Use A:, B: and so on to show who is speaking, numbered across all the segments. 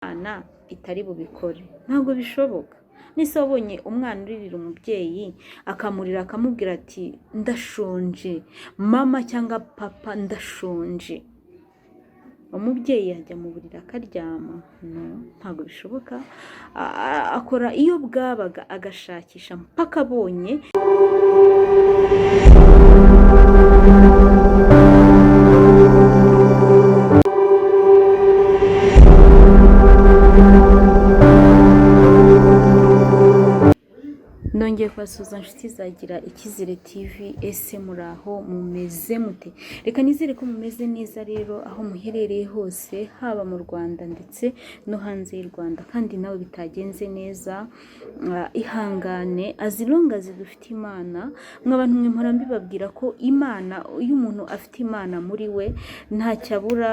A: Imana itari bubikore, ntabwo bishoboka. Nise wabonye umwana uririra umubyeyi akamurira akamubwira ati ndashonje mama cyangwa papa ndashonje, umubyeyi yajya mu buriri akaryama? No, ntabwo bishoboka. Akora iyo bwabaga agashakisha mpaka abonye. Nongeye kubasuhuza inshuti zagira Icyizere TV. Ese muraho mumeze mute? Reka nizere ko mumeze neza rero aho muherereye hose, haba mu Rwanda ndetse no hanze y'u Rwanda. Kandi nawe bitagenze neza ihangane, azilonga zidufite Imana. Mw'abantu mwe mpora mbibabwira ko Imana, iyo umuntu afite Imana muri we ntacyabura.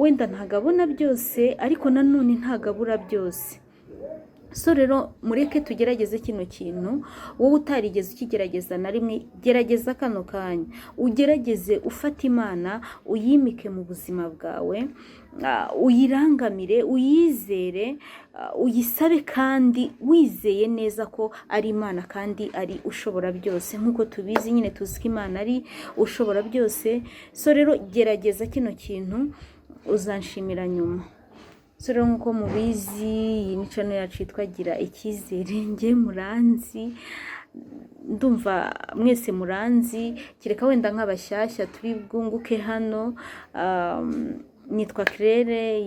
A: Wenda ntagabona byose ariko nanone ntagabura byose. So rero mureke tugerageze kino kintu. Wowe utarigeze ukigerageza na rimwe, gerageza kano kanya ugerageze ufata Imana uyimike mu buzima bwawe, uyirangamire, uyizere, uyisabe kandi wizeye neza ko ari Imana kandi ari ushobora byose. Nk'uko tubizi nyine tuzi ko Imana ari ushobora byose. So rero gerageza kino kintu uzanshimira nyuma. So rero nk'uko mubizi iyi ni channel yacu yitwa Gira Icyizere. Njye muranzi, ndumva mwese muranzi, kereka wenda nk'abashyashya turi bwunguke hano. Nitwa Claire,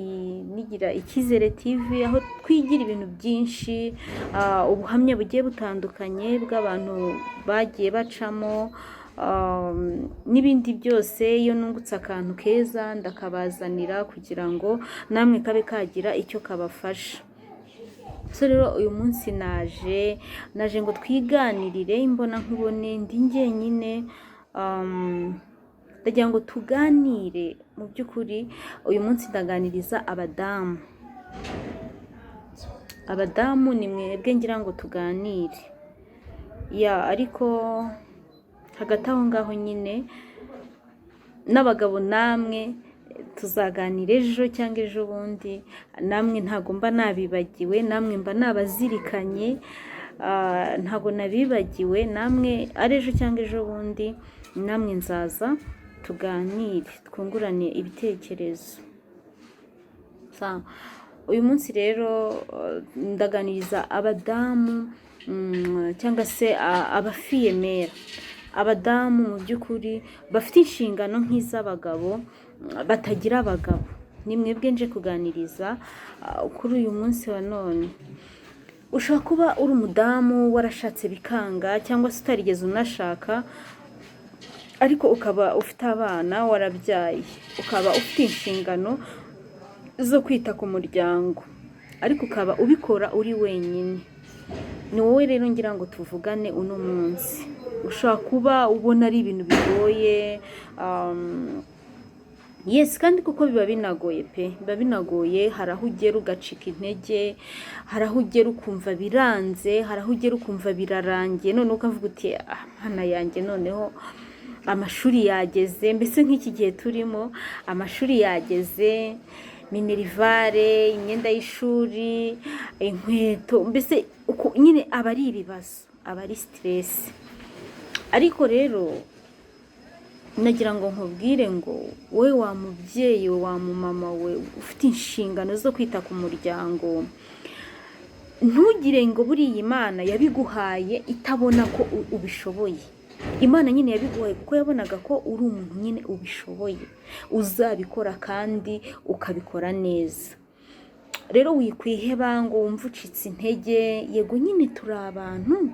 A: nigira Icyizere TV, aho twigira ibintu byinshi, ubuhamya bugiye butandukanye bw'abantu bagiye bacamo, n'ibindi byose. Iyo nungutse akantu keza ndakabazanira kugira ngo namwe kabe kagira icyo kabafasha. So rero uyu munsi naje ngo twiganirire imbona nkubone, ndi njyenyine. Ndagira ngo tuganire. Mu by'ukuri uyu munsi ndaganiriza abadamu ni mwebwe ngira ngo tuganire ariko hagati aho ngaho nyine n'abagabo namwe tuzaganira ejo cyangwa ejo bundi. Namwe ntago mba nabibagiwe, namwe mba nabazirikanye, ntago nabibagiwe. Namwe ari ejo cyangwa ejo bundi, namwe nzaza tuganire, twungurane ibitekerezo. Uyu munsi rero ndaganiriza abadamu cyangwa se abafiyemera, abadamu mu by'ukuri bafite inshingano nk'iz'abagabo batagira abagabo. Ni mwebwe nje kuganiriza kuri uyu munsi wa none. Ushobora kuba uri umudamu warashatse bikanga, cyangwa se utarigeze unashaka ariko ukaba ufite abana, warabyaye, ukaba ufite inshingano zo kwita ku muryango, ariko ukaba ubikora uri wenyine. Ni wowe rero ngira ngo tuvugane uno munsi. Ushobora kuba ubona ari ibintu bigoye, yes, kandi kuko biba binagoye pe, biba binagoye. Hari aho ugera ugacika intege, hari aho ugera ukumva biranze, hari aho ugera ukumva birarangiye, none ukavuga uti hana yanjye noneho amashuri yageze. Mbese nk'iki gihe turimo amashuri yageze, minerivare, imyenda y'ishuri, inkweto, mbese nyine aba ari ibibazo, aba ari stress. Ariko rero nagira ngo nkubwire ngo wowe wa mubyeyi, wa mumama we ufite inshingano zo kwita ku muryango, ntugire ngo buriya Imana yabiguhaye itabona ko ubishoboye. Imana nyine yabiguhaye kuko yabonaga ko uri umuntu nyine ubishoboye, uzabikora kandi ukabikora neza. Rero wikwiheba ngo wumve ucitse intege. Yego nyine turi abantu,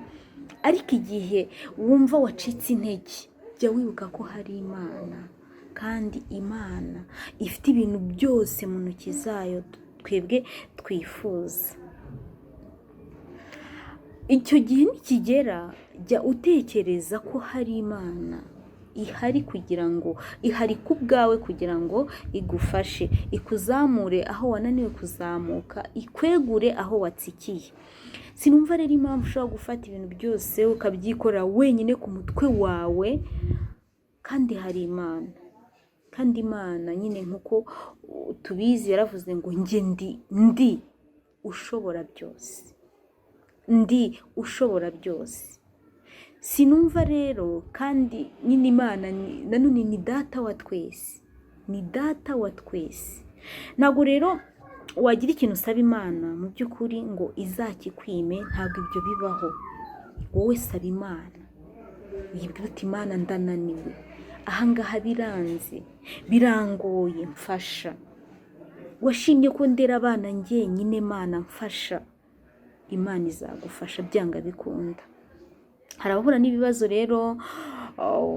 A: ariko igihe wumva wacitse intege, jya wibuka ko hari Imana, kandi Imana ifite ibintu byose mu ntoki zayo twebwe twifuza. Icyo gihe nikigera, jya utekereza ko hari Imana ihari kugira ngo, ihari ku bwawe kugira ngo igufashe, ikuzamure aho wananiwe kuzamuka, ikwegure aho watsikiye. Sinumva rero impamvu ushobora gufata ibintu byose ukabyikorera wenyine ku mutwe wawe, kandi hari Imana. kandi Imana nyine nk'uko tubizi yaravuze ngo njye ndi ushobora byose, ndi ushobora byose. Sinumva rero kandi nyine Imana nanone ni data wa twese, ni data wa twese. Ntabwo rero wagira ikintu usaba Imana mu by'ukuri ngo izakikwime, ntabwo ibyo bibaho. Wowe saba Imana, uyibwire uti Imana ndananiwe, ahangaha biranze, birangoye, mfasha. Washimye ko ndera abana njyenyine, Mana mfasha. Imana izagufasha byanga bikunda. Hari abahura n'ibibazo rero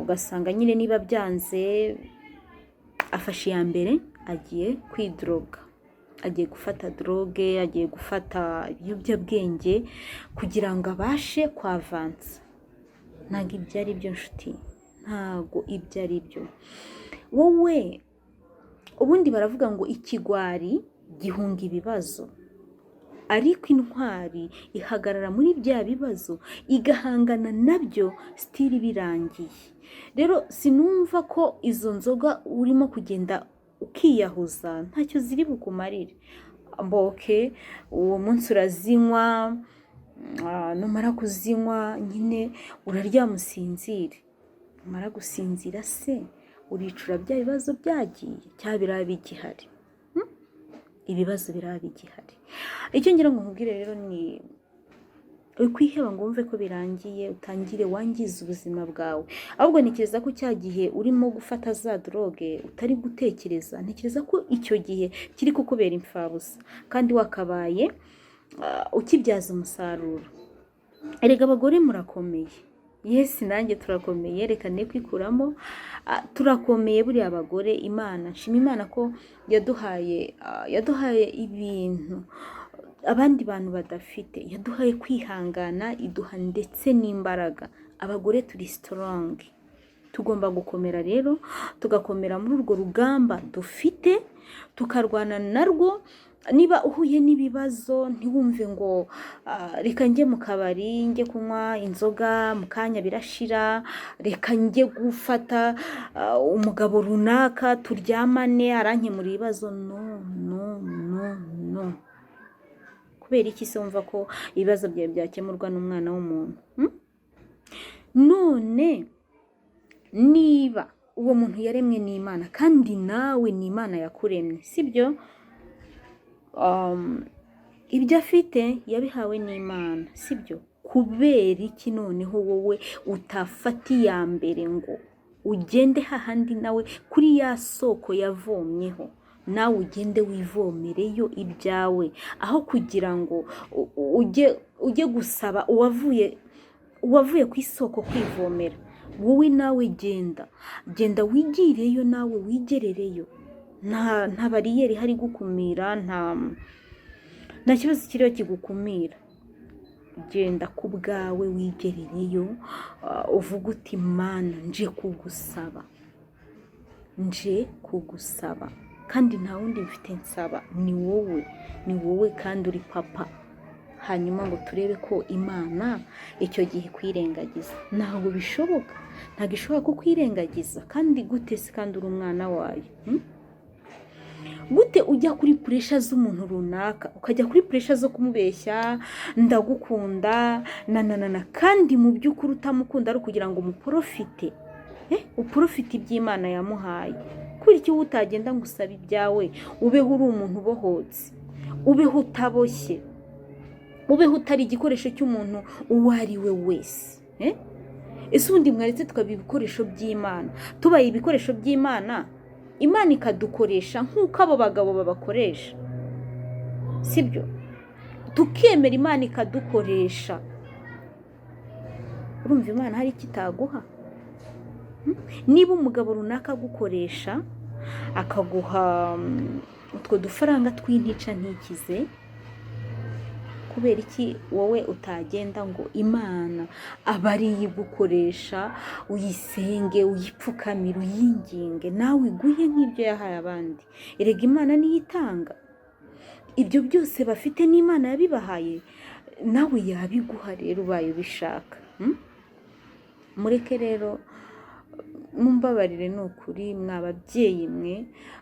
A: ugasanga nyine niba byanze afashe iya mbere, agiye kwidroga, agiye gufata droge, agiye gufata ibiyobyabwenge kugira ngo abashe kwavansa. Ntabwo ibyo ari byo nshuti, ntabwo ibyo ari byo. Wowe ubundi baravuga ngo ikigwari gihunga ibibazo, ariko intwari ihagarara muri bya bibazo igahangana nabyo stili birangiye. Rero sinumva ko izo nzoga urimo kugenda ukiyahuza ntacyo ziri bukumarire. Mboke uwo munsi urazinywa, numara kuzinywa nyine uraryama usinzire. Numara gusinzira se uricura bya bibazo byagiye cyangwa biraba bigihari? Ibibazo biraba bigihari. Icyo ngira ngo nkubwire rero ni kwiheba ngo wumve ko birangiye utangire wangiza ubuzima bwawe. Ahubwo ntekereza ko cya gihe urimo gufata za droge utari gutekereza, ntekereza ko icyo gihe kiri kukubera imfabusa kandi wakabaye ukibyaza umusaruro. Erega abagore murakomeye, Yes, nanjye turakomeye, reka ne kwikuramo, turakomeye buriya abagore. Imana, nshima Imana ko yaduhaye ibintu abandi bantu badafite, yaduhaye kwihangana, iduha ndetse n'imbaraga. Abagore turi strong, tugomba gukomera rero, tugakomera muri urwo rugamba dufite, tukarwana narwo. Niba uhuye n'ibibazo ntiwumve ngo reka njye mu kabari njye kunywa inzoga mu kanya birashira, reka njye gufata umugabo runaka turyamane arankemura ibibazo. No. Kubera iki se wumva ko ibibazo byawe byakemurwa n'umwana w'umuntu? None niba uwo muntu yaremwe n'Imana kandi nawe ni Imana yakuremye, sibyo? Ibyo afite yabihawe n'Imana, sibyo? Kubera iki noneho wowe utafata iya mbere ngo ugende hahandi nawe kuri ya soko yavomyeho, nawe ugende wivomereyo ibyawe, aho kugira ngo ujye gusaba uwavuye ku isoko kwivomera. Wowe nawe genda wigireyo, nawe wigerereyo. Nta bariyeri hari gukumira, nta kibazo kiriho kigukumira. Genda ku bwawe wigerereyo, uvuga uti Mana nje kugusaba kandi nta wundi mfite nsaba, ni wowe kandi uri papa. Hanyuma ngo turebe ko Imana icyo gihe kwirengagiza ntabwo bishoboka, ntabwo ishobora kukwirengagiza. Kandi gute se kandi uri umwana wayo? Gute ujya kuri puresha z'umuntu runaka, ukajya kuri puresha zo kumubeshya ndagukunda kandi mu by'ukuri utamukunda ari kugira ngo umuprofite, uprofite iby'Imana yamuhaye? Kuri iki utagenda ngo usabe ibyawe, ubeho uri umuntu ubohotse, ubeho utaboshye, ubeho utari igikoresho cy'umuntu uwo ari we wese. Ese ubundi mwaretse tukaba ibikoresho by'Imana? Tubaye ibikoresho by'Imana, Imana ikadukoresha nk'uko abo bagabo babakoresha, sibyo? Tukemera Imana ikadukoresha. Urumva Imana hari ikitaguha? Niba umugabo runaka agukoresha akaguha utwo dufaranga tw'intica ntikize, kubera iki wowe utagenda ngo Imana aba ari igukoresha, uyisenge, uyipfukamire, uyinginge, nawe iguhe nk'ibyo yahaye abandi? Erega Imana niyo itanga ibyo byose bafite, n'Imana yabibahaye, nawe yabiguha rero ubaye ubishaka. Mureke rero mumbabarire ni ukuri mwa babyeyi mwe,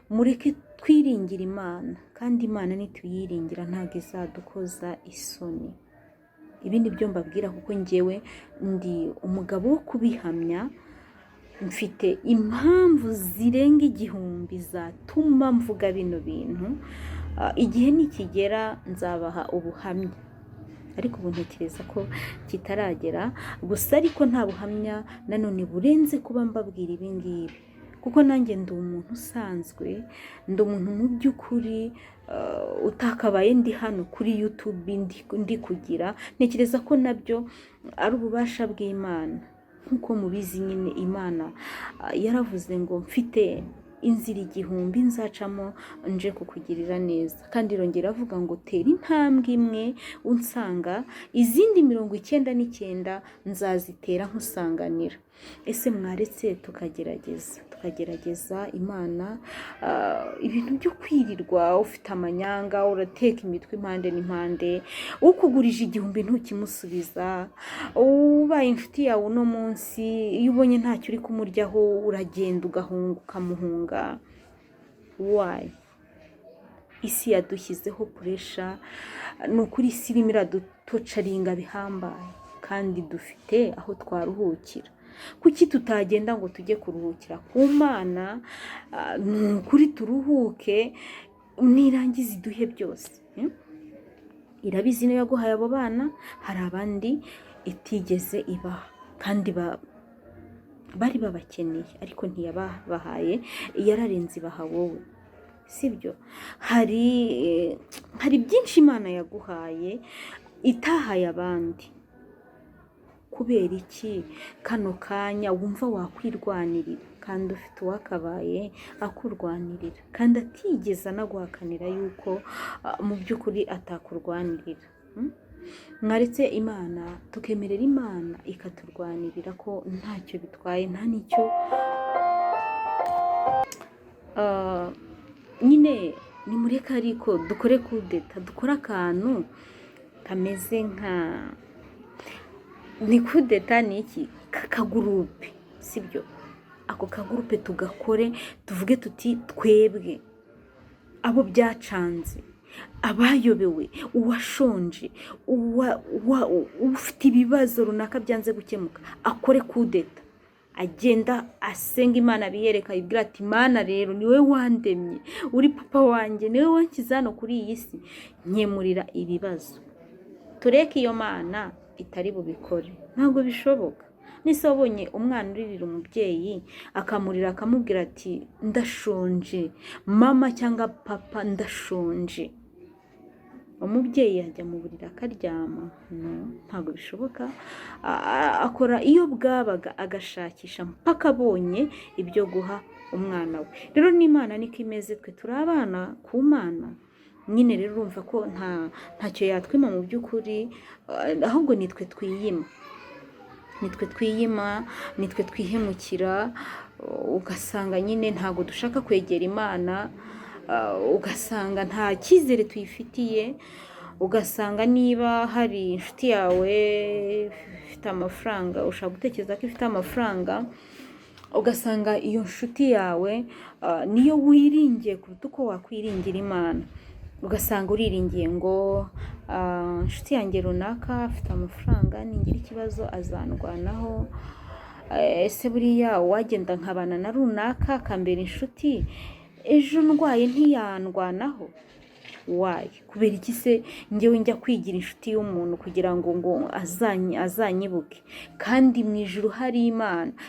A: mureke twiringira Imana, kandi Imana nituyiringira ntabwo izadukoza isoni. Ibi ni byo mbabwira kuko njyewe ndi umugabo wo kubihamya, mfite impamvu zirenga 1000 zatuma mvuga bino bintu. Igihe nikigera nzabaha ubuhamya, ariko ubu ntekereza ko kitaragera. Gusa ariko nta buhamya nanone burenze kuba mbabwira ibi ngibi, kuko nanjye ndi umuntu usanzwe, ndi umuntu mu by'ukuri utakabaye ndi hano kuri YouTube ndi kugira. Ntekereza ko nabyo ari ububasha bw'Imana. Nk'uko mubizi nyine Imana yaravuze ngo mfite inzira 1000 nzacamo nje kukugirira neza, kandi irongera avuga ngo tera intambwe imwe unsanga, izindi 99 nzazitera nkusanganira. Ese mwaretse tukagerageza Imana. Ibintu byo kwirirwa ufite amanyanga, urateka imitwe impande n'impande, ukugurije 1000 ntukimusubiza, ubaye inshuti yawe uno munsi iyo ubonye ntacyo uri kumuryaho uragenda ugahunga ukamuhunga. Why? Isi yadushyizeho puresha, ni ukuri isi irimo iradutocaringa bihambaye, kandi dufite aho twaruhukira. Kuki tutagenda ngo tujye kuruhukira ku Mana? Ni ukuri turuhuke, nirangiza iduhe byose. Irabizi niyo yaguhaye abo bana, hari abandi itigeze ibaha, kandi bari babakeneye ariko ntiyabahaye, yararenze ibaha wowe, sibyo? Hari byinshi Imana yaguhaye itahaye abandi. Kubera iki kano kanya wumva wakwirwanirira kandi ufite uwakabaye akurwanirira, kandi atigeze anaguhakanira yuko mu by'ukuri atakurwanirira? Mwaretse Imana tukemerera Imana ikaturwanirira ko ntacyo bitwaye, nta nicyo nyine. Nimureke ariko dukore kudeta, dukore akantu kameze nka ni kudeta. Ni iki? Kakagurupe, sibyo? Ako kagurupe tugakore, tuvuge tuti twebwe abo byacanze, abayobewe, uwashonje, ufite ibibazo runaka byanze gukemuka, akore kudeta, agenda asenga Imana, biyereka ibwira ati Mana rero ni wowe wandemye, uri papa wanjye, ni wowe wankiza hano kuri iyi si, nkemurira ibibazo. Tureke iyo Mana itari bubikore, ntabwo bishoboka. Nise wabonye umwana uririra umubyeyi akamurira akamubwira ati ndashonje mama cyangwa papa ndashonje, umubyeyi yajya mu buriri akaryama? No, ntabwo bishoboka. Akora iyo bwabaga agashakisha mpaka abonye ibyo guha umwana we. Rero n'Imana niko imeze, twe turi abana ku Mana nyine. Rero urumva ko ntacyo yatwima mu by'ukuri, ahubwo nitwe twiyima, nitwe twihemukira. Ugasanga nyine ntabwo dushaka kwegera Imana, ugasanga nta cyizere tuyifitiye. Ugasanga niba hari inshuti yawe ifite amafaranga, ushaka gutekereza ko ifite amafaranga, ugasanga iyo nshuti yawe niyo wiringiye kuruta uko wakwiringira Imana. Ugasanga uriringiye ngo inshuti yanjye runaka afite amafaranga, ningira ikibazo azandwanaho. Ese buriya wagenda nkabana na runaka akambera inshuti, ejo ndwaye ntiyandwanaho? Why? Kubera iki se njyewe njya kwigira inshuti y'umuntu kugira ngo azanyibuke? Kandi mu ijuru hari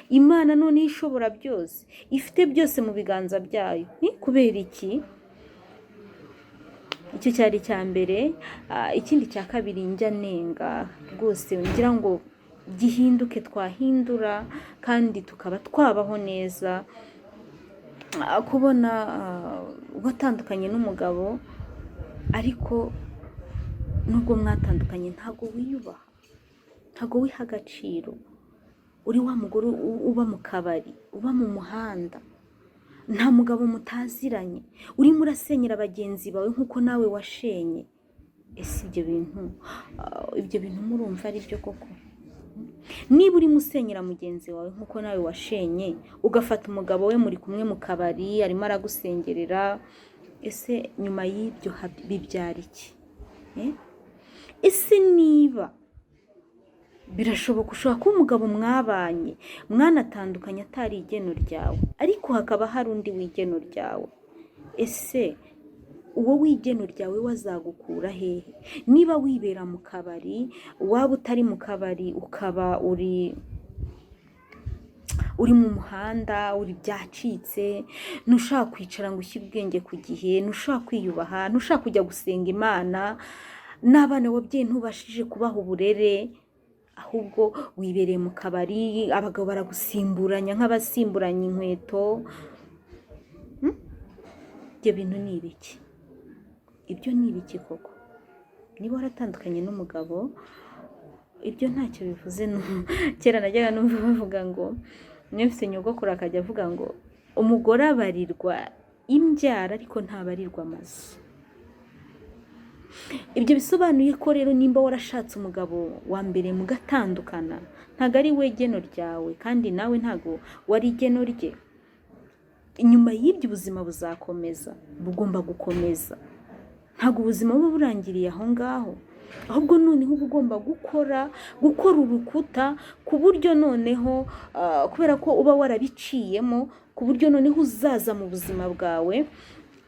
A: Imana none ishobora byose, ifite byose mu biganza byayo. Ni kubera iki? Icyo cyari cya mbere. Ikindi cya kabiri njya nenga rwose, ngira ngo gihinduke, twahindura kandi tukaba twabaho neza. Kubona watandukanye n'umugabo, ariko nubwo mwatandukanye ntago wiyubaha, ntago wiha agaciro. Uri wa mugore uba mu kabari, uba mu muhanda, nta mugabo mutaziranye, urimo urasenyera bagenzi bawe nk'uko nawe washenye. Ese ibyo bintu murumva ari byo koko? niba urimo usenyera mugenzi wawe nk'uko nawe washenye, ugafata umugabo we muri kumwe mu kabari arimo aragusengerera, ese nyuma y'ibyo bibyara iki? Ese niba birashoboka, ushobora kuba umugabo mwabanye mwanatandukanye atari igeno ryawe, ariko hakaba hari undi w'igeno ryawe, ese uwo w'igeno ryawe wazagukura hehe? Niba wibera mu kabari, waba utari mu kabari ukaba uri mu muhanda, uri byacitse, ntushaka kwicara ngo ushyire ubwenge ku gihe, ntushaka kwiyubaha, ntushaka kujya gusenga Imana, n'abana wabyeyi ntubashije kubaha uburere, ahubwo wibereye mu kabari, abagabo baragusimburanya nk'abasimburanya inkweto. Ibyo bintu ni ibiki? Ibyo ni ibiki koko? Niba waratandukanye n'umugabo, ibyo ntacyo bivuze. Kera najyaga numva bavuga ngo, mfite nyogokuru akajya avuga ngo umugore abarirwa imbyara ariko ntabarirwa amazu. Ibyo bisobanuye ko rero nimba warashatse umugabo wa mbere mugatandukana, ntabwo ari we geno ryawe, kandi nawe ntabwo wari igeno rye. Inyuma y'ibyo ubuzima buzakomeza, bugomba gukomeza. Ntabwo ubuzima buba burangiriye aho ngaho, ahubwo noneho uba ugomba gukora urukuta, ku buryo noneho kubera ko uba warabiciyemo, ku buryo noneho uzaza mu buzima bwawe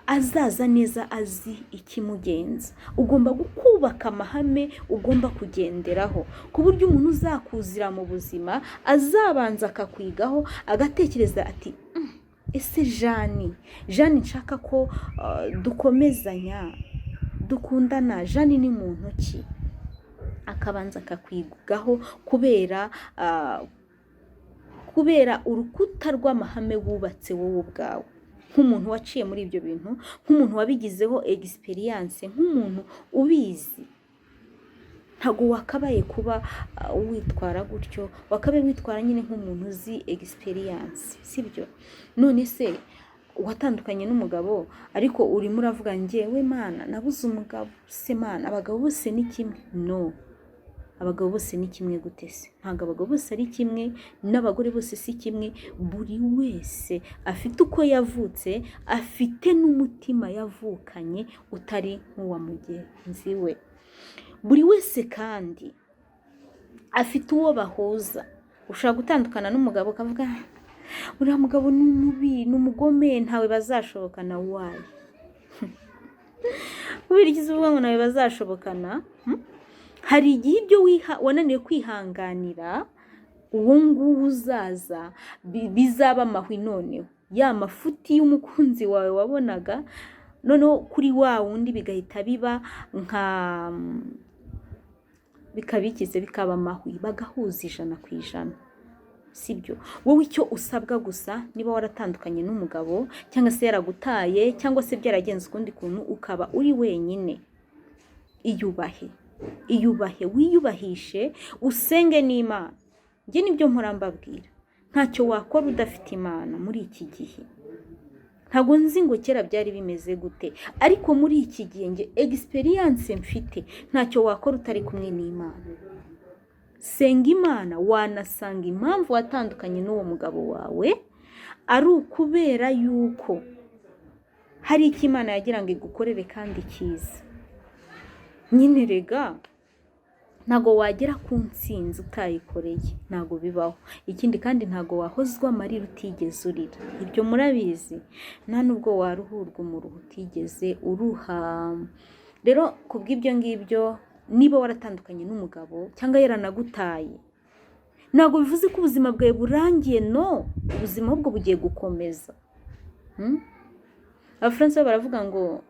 A: azaza neza azi ikimugenza. Ugomba kubaka amahame ugomba kugenderaho, ku buryo umuntu uzakuzira mu buzima azabanza akakwigaho, agatekereza ati ese Jane nshaka ko dukomezanya, dukundana, Jane ni muntu ki? Akabanza akakwigaho kubera urukuta rw'amahame wubatse wowe ubwawe, nk'umuntu waciye muri ibyo bintu, nk'umuntu wabigizeho experience, nk'umuntu ubizi. Ntabwo wakabaye kuba witwara gutyo, wakabaye witwara nyine nk'umuntu uzi experience, sibyo? None se watandukanye n'umugabo ariko urimo uravuga njyewe Mana nabuze umugabo, se Mana abagabo bose ni kimwe? No, abagabo bose ni kimwe gute se? Ntabwo abagabo bose ari kimwe, n'abagore bose si kimwe. Buri wese afite uko yavutse, afite n'umutima yavukanye utari nk'uwa mugenzi we. Buri wese kandi afite uwo bahuza. Ushobora gutandukana n'umugabo ukavuga uriya mugabo ni umubi, ni umugome, ntawe bazashobokana. Wayi ubirigize uvuga ngo nawe bazashobokana? Hari igihe ibyo wananiwe kwihanganira, uwo nguwo uzaza bizaba amahwi. Noneho ya mafuti y'umukunzi wawe wabonaga, noneho kuri wa wundi bigahita biba bikabikize, bikaba amahwi, bagahuza 100%. Sibyo? Wowe icyo usabwa gusa, niba waratandukanye n'umugabo cyangwa se yaragutaye cyangwa se byaragenze ukundi kuntu ukaba uri wenyine, iyubahe, wiyubahishe, usenge n'Imana. Njye nibyo mpora mbabwira, ntacyo wakora udafite Imana muri iki gihe. Ntabwo nzi ngo kera byari bimeze gute, ariko muri iki gihe nge experience mfite, ntacyo wakora utari kumwe n'Imana. Senga Imana, wanasanga impamvu watandukanye n'uwo mugabo wawe ari ukubera yuko hari icyo Imana yagira ngo igukorere kandi cyiza. Nyine rega, ntago wagera ku ntsinzi utayikoreye, ntago bibaho. Ikindi kandi ntago wahozwa amarira utigeze urira, ibyo murabizi. Nta nubwo waruhurwa umuruho utigeze uruha. Rero kubw'ibyo ngibyo, niba waratandukanye n'umugabo cyangwa yaranagutaye, ntago bivuze ko ubuzima bwawe burangiye. No, ubuzima bwo bugiye gukomeza. Abafaransa baravuga ngo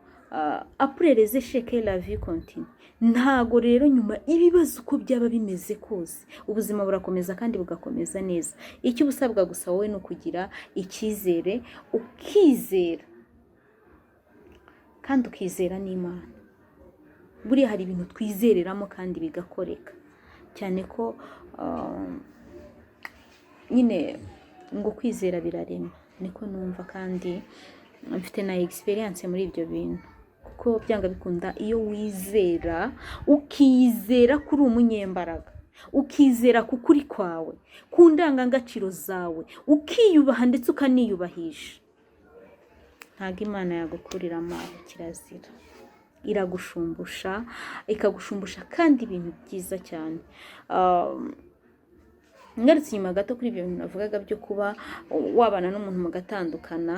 A: après les échecs la vie continue. Ntago rero nyuma ibibazo uko byaba bimeze kose, ubuzima burakomeza kandi bugakomeza neza. Icyo ubusabwa gusa wowe no kugira icyizere, ukizera kandi ukizera n'Imana. Buriya hari ibintu twizereramo kandi bigakoreka, cyane ko nyine ngo kwizera birarema, niko numva. Kandi mfite na experience muri ibyo bintu, kuko byanga bikunda iyo wizera ukizera kuri umunyembaraga, ukizera ku kuri kwawe, ku ndangagaciro zawe, ukiyubaha ndetse ukaniyubahisha, ntabwo Imana yagukurira amazi, kirazira. Iragushumbusha, ikagushumbusha kandi ibintu byiza cyane. Ngarutse inyuma gato kuri ibyo bintu navugaga byo kuba wabana n'umuntu mugatandukana,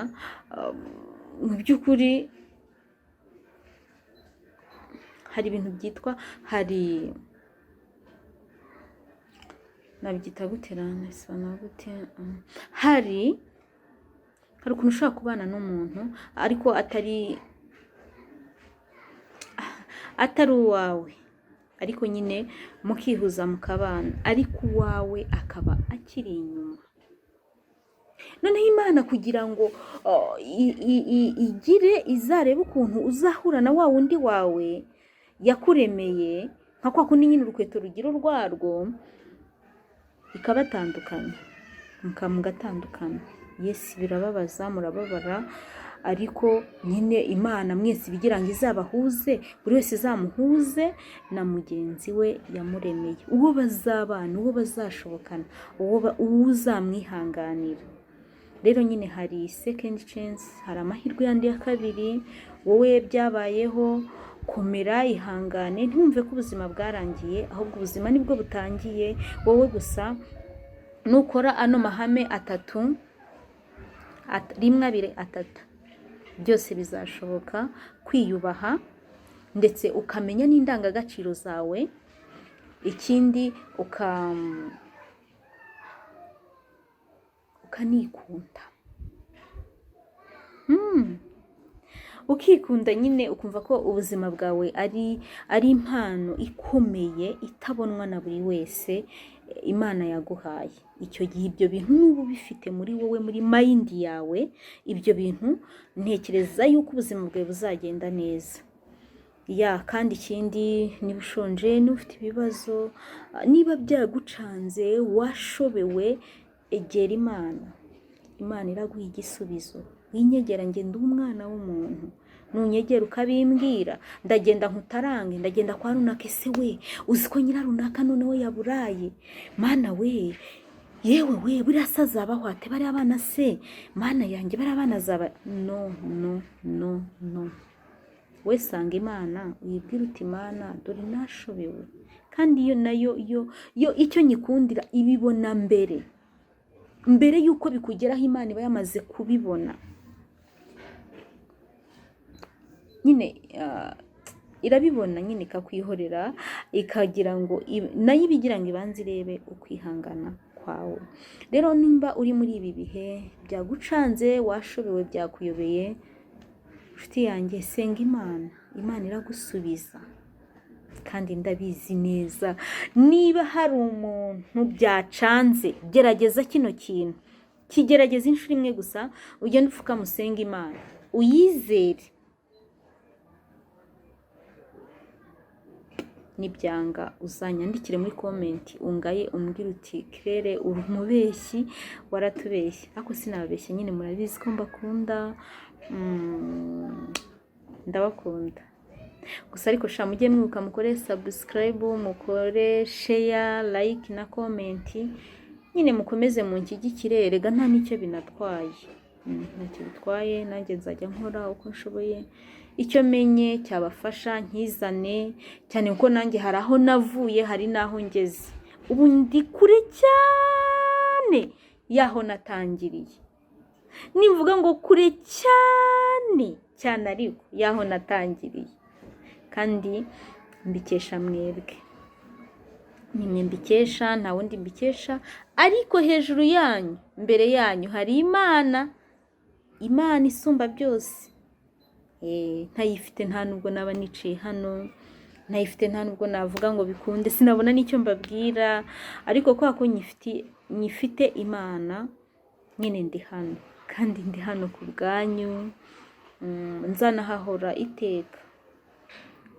A: mu by'ukuri hari ibintu byitwa, nabyita gute hari ukuntu ushobora kubana n'umuntu ariko atari uwawe, ariko nyine mukihuza mukabana, ariko uwawe akaba akiri inyuma. Noneho Imana kugira ngo izarebe ukuntu uzahura na wa wundi wawe yakuremeye, nka kwa kundi nyine urukweto rugira urwarwo, ikabatandukanya, mugatandukana. Yes, birababaza, murababara, ariko nyine Imana mwese ibigira ngo izabahuze, buri wese izamuhuze na mugenzi we yamuremeye, uwo bazabana, uwo bazashobokana, uwo uzamwihanganira. Rero nyine hari second chance, hari amahirwe yandi ya kabiri. Wowe byabayeho, komera, ihangane, ntumve ko ubuzima bwarangiye, ahubwo ubuzima nibwo butangiye. Wowe gusa nukora ano mahame 3, 1, 2, 3, byose bizashoboka. Kwiyubaha ndetse ukamenya n'indangagaciro zawe, ikindi ukanikunda, ukikunda nyine, ukumva ko ubuzima bwawe ari impano ikomeye itabonwa na buri wese Imana yaguhaye. Icyo gihe ibyo bintu n'ubu bifite muri wowe, muri mind yawe, ibyo bintu ntekereza yuko ubuzima bwawe buzagenda neza. Kandi ikindi, niba ushonje, niba ufite ibibazo, niba byagucanze, washobewe, egera Imana. Imana iraguha igisubizo. Winyegera, njye ndi umwana w'umuntu, nunyegera ukabimbwira, ndagenda nkutarange, ndagenda kwa runaka, ese we uzi ko nyira runaka noneho yaburaye, Mana we, yewe we, buriya se azabaho ate, bariya abana se, Mana yanjye, bariya abana azaba. No. We sanga Imana, uyibwira uti Imana, dore nashobewe. Kandi iyo nayo yo icyo nyikundira ibibona mbere yuko bikugeraho, Imana iba yamaze kubibona. Nyine irabibona nyine, ikakwihorera, ikagira ngo nayo ibigira ngo ibanze irebe ukwihangana kwawe. Rero nimba uri muri ibi bihe byagucanze, washobewe, byakuyobeye, nshuti yanjye, senga Imana iragusubiza. Kandi ndabizi neza, niba hari umuntu byacanze, gerageza kino kintu, kigerageza inshuro imwe gusa, ugende upfukame usenge Imana, uyizere. Nibyanga uzanyandikire muri comment, ungaye umbwire uti Claire uri umubeshyi, waratubeshye. Ariko sinababeshye nyine, murabizi ko mbakunda, ndabakunda. Gusa ariko mujye mwibuka mukore subscribe, mukore share, like na comment, nyine mukomeze munshyigikire. Erega nta nicyo binatwaye, ntacyo bitwaye, nanjye nzajya nkora uko nshoboye, icyo menye cyabafasha nkizane cyane, kuko nanjye hari aho navuye, hari naho ngeze. Ubu ndi kure cyane yaho natangiriye. Nimvuga ngo kure cyane ariko yaho natangiriye, kandi mbikesha mwebwe. Nimwe mbikesha, nta wundi mbikesha, ariko hejuru yanyu, mbere yanyu hari Imana isumba byose. Ntayifite nta nubwo naba niciye hano, ntayifite nta nubwo navuga ngo bikunde, sinabona n'icyo mbabwira. Ariko kwa ko nyifite Imana, nyine ndi hano, kandi ndi hano ku bwanyu, nzanahahora iteka.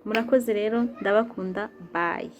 A: Murakoze rero, ndabakunda, bye.